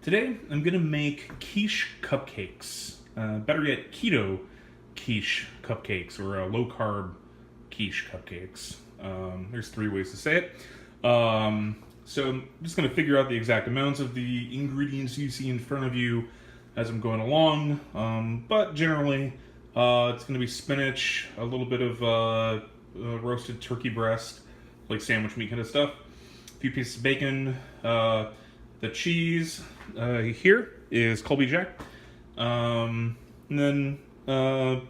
Today I'm gonna make quiche cupcakes. Better yet, keto quiche cupcakes, or low carb quiche cupcakes. There's three ways to say it. So I'm just gonna figure out the exact amounts of the ingredients you see in front of you as I'm going along. But generally, it's gonna be spinach, a little bit of roasted turkey breast, like sandwich meat kind of stuff, a few pieces of bacon, the cheese here is Colby Jack, and then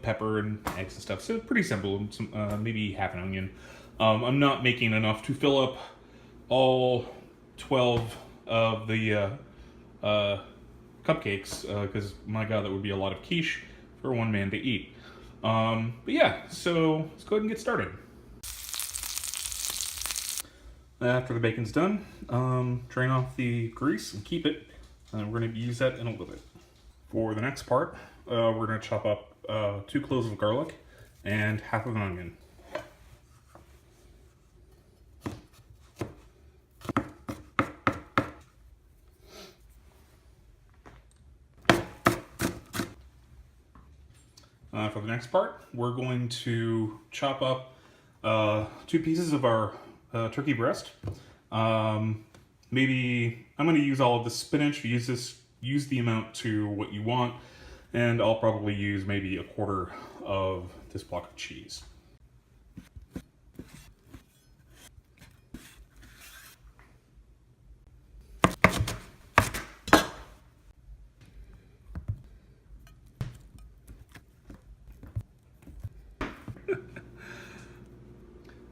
pepper and eggs and stuff. So pretty simple. Some, maybe half an onion. I'm not making enough to fill up all 12 of the cupcakes, because my god, that would be a lot of quiche for one man to eat. But yeah, so let's go ahead and get started. After the bacon's done, drain off the grease and keep it. We're going to use that in a little bit. For the next part, we're going to chop up 2 cloves of garlic and half of an onion. For the next part, we're going to chop up 2 pieces of our turkey breast. Maybe I'm going to use all of the spinach. Use the amount to what you want, and I'll probably use maybe a quarter of this block of cheese.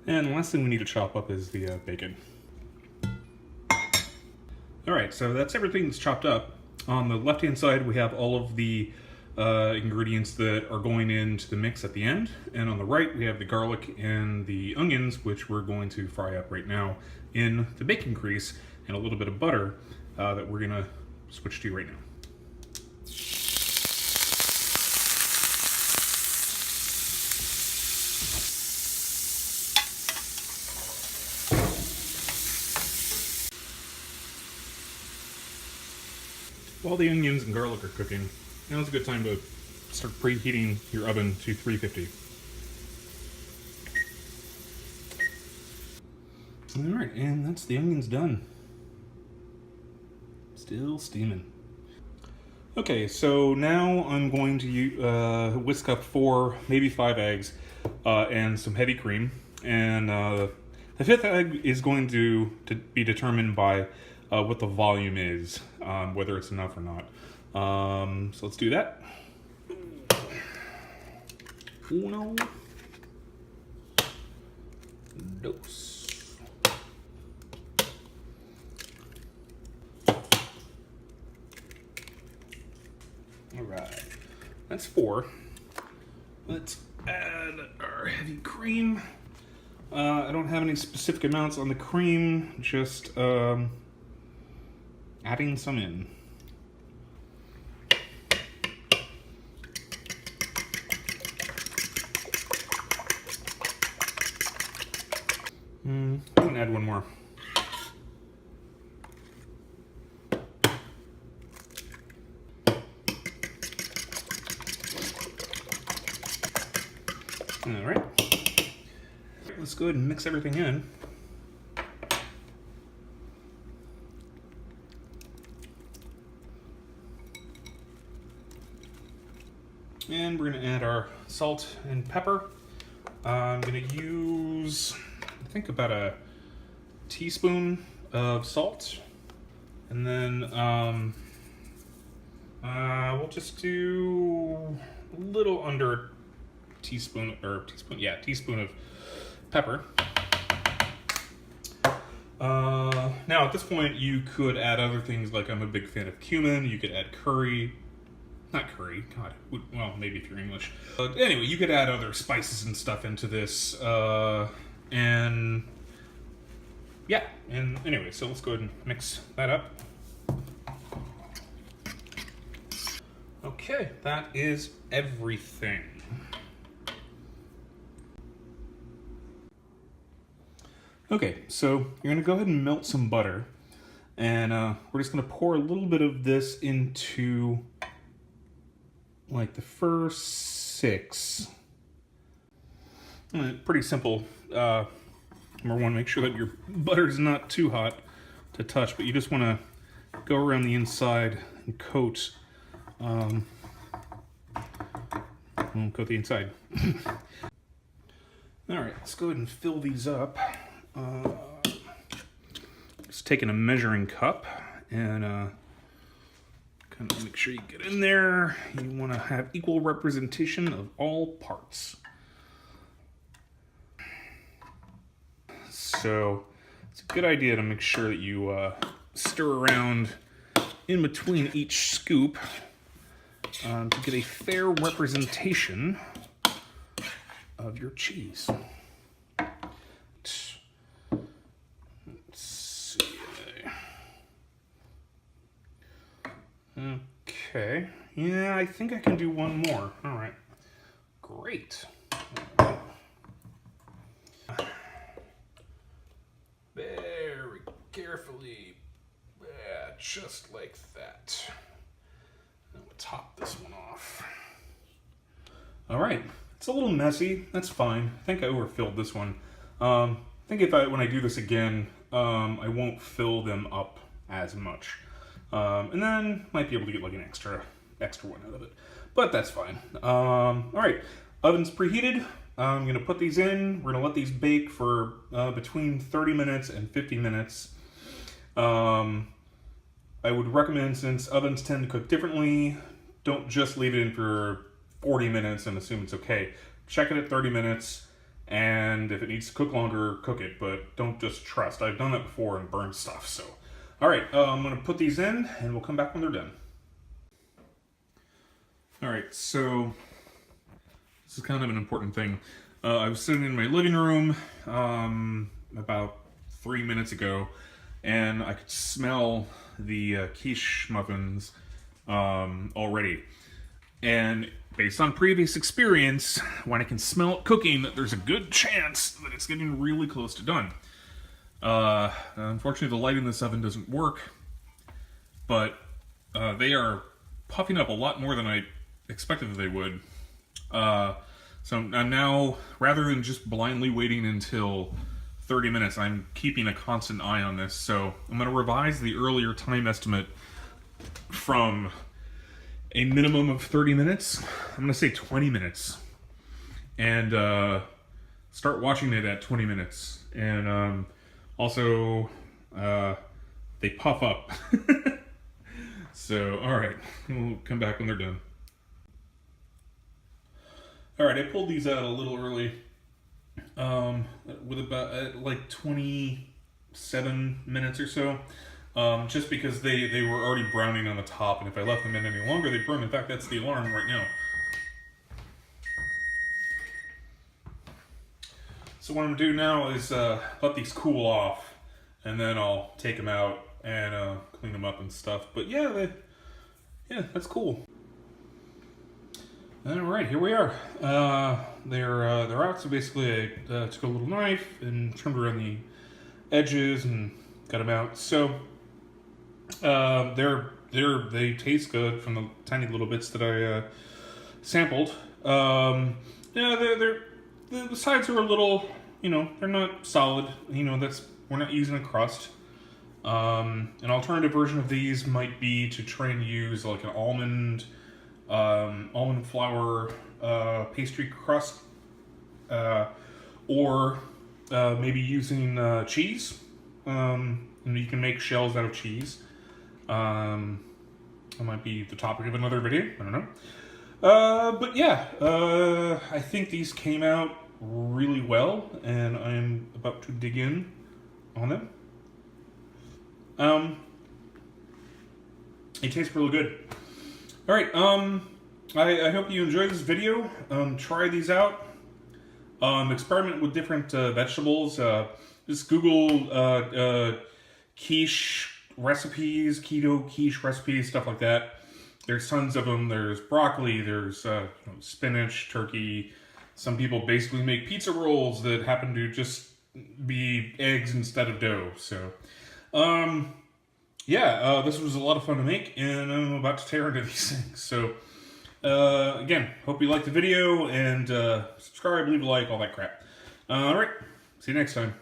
And the last thing we need to chop up is the bacon. Alright, so that's everything that's chopped up. On the left-hand side, we have all of the ingredients that are going into the mix at the end. And on the right, we have the garlic and the onions, which we're going to fry up right now in the bacon grease, and a little bit of butter that we're going to switch to right now. While the onions and garlic are cooking, now's a good time to start preheating your oven to 350. Alright, and that's the onions done. Still steaming. Okay, so now I'm going to whisk up 4, maybe 5 eggs and some heavy cream. And the 5th egg is going to be determined by what the volume is, whether it's enough or not. So let's do that. Uno, dos. All right, that's 4. Let's add our heavy cream. I don't have any specific amounts on the cream, just adding some in. I'm gonna add one more. All right. Let's go ahead and mix everything in. And we're going to add our salt and pepper. I'm going to use, I think, about a teaspoon of salt. And then we'll just do a little under a teaspoon of pepper. Now at this point you could add other things, like I'm a big fan of cumin. You could add curry. Not curry, God, well, maybe if you're English. But anyway, you could add other spices and stuff into this, and yeah, and anyway, so let's go ahead and mix that up. Okay, that is everything. Okay, so you're gonna go ahead and melt some butter. And we're just gonna pour a little bit of this into like the first 6. Pretty simple. Number one, make sure that your butter's not too hot to touch, but you just want to go around the inside and coat the inside. All right, let's go ahead and fill these up. Just taking a measuring cup and kind of make sure you get in there. You want to have equal representation of all parts. So it's a good idea to make sure that you stir around in between each scoop to get a fair representation of your cheese. Let's see. Okay. Yeah, I think I can do one more. All right. Great. Very carefully. Yeah, just like that. And we'll top this one off. All right. It's a little messy. That's fine. I think I overfilled this one. I think when I do this again, I won't fill them up as much. And then might be able to get like an extra one out of it. But that's fine. All right. Oven's preheated. I'm going to put these in. We're going to let these bake for between 30 minutes and 50 minutes. I would recommend, since ovens tend to cook differently, don't just leave it in for 40 minutes and assume it's okay. Check it at 30 minutes, and if it needs to cook longer, cook it, but don't just trust. I've done that before and burned stuff, so. All right, I'm going to put these in, and we'll come back when they're done. All right, so this is kind of an important thing. I was sitting in my living room about 3 minutes ago, and I could smell the quiche muffins already. And based on previous experience, when I can smell it cooking, there's a good chance that it's getting really close to done. Unfortunately, the light in this oven doesn't work, but they are puffing up a lot more than I expected that they would. So I'm now, rather than just blindly waiting until 30 minutes, I'm keeping a constant eye on this. So I'm going to revise the earlier time estimate from a minimum of 30 minutes. I'm going to say 20 minutes. And start watching it at 20 minutes. And also, they puff up. So, all right. We'll come back when they're done. All right, I pulled these out a little early. With about like 27 minutes or so. Just because they were already browning on the top, and if I left them in any longer, they'd burn. In fact, that's the alarm right now. So what I'm gonna do now is let these cool off, and then I'll take them out and clean them up and stuff. But yeah, that's cool. All right, here we are. They're out. So basically, I took a little knife and trimmed around the edges and got them out. So they taste good from the tiny little bits that I sampled. Yeah, the sides are a little, they're not solid. We're not using a crust. An alternative version of these might be to try and use like an almond flour pastry crust, or maybe using cheese. And you can make shells out of cheese. That might be the topic of another video. I don't know. But yeah, I think these came out really well, and I'm about to dig in on them. It tastes really good. All right, I hope you enjoyed this video. Try these out. Experiment with different vegetables. Just Google quiche recipes, keto quiche recipes, stuff like that. There's tons of them. There's broccoli, there's spinach, turkey. Some people basically make pizza rolls that happen to just be eggs instead of dough. So, yeah, this was a lot of fun to make, and I'm about to tear into these things. So, again, hope you liked the video, and subscribe, leave a like, all that crap. All right, see you next time.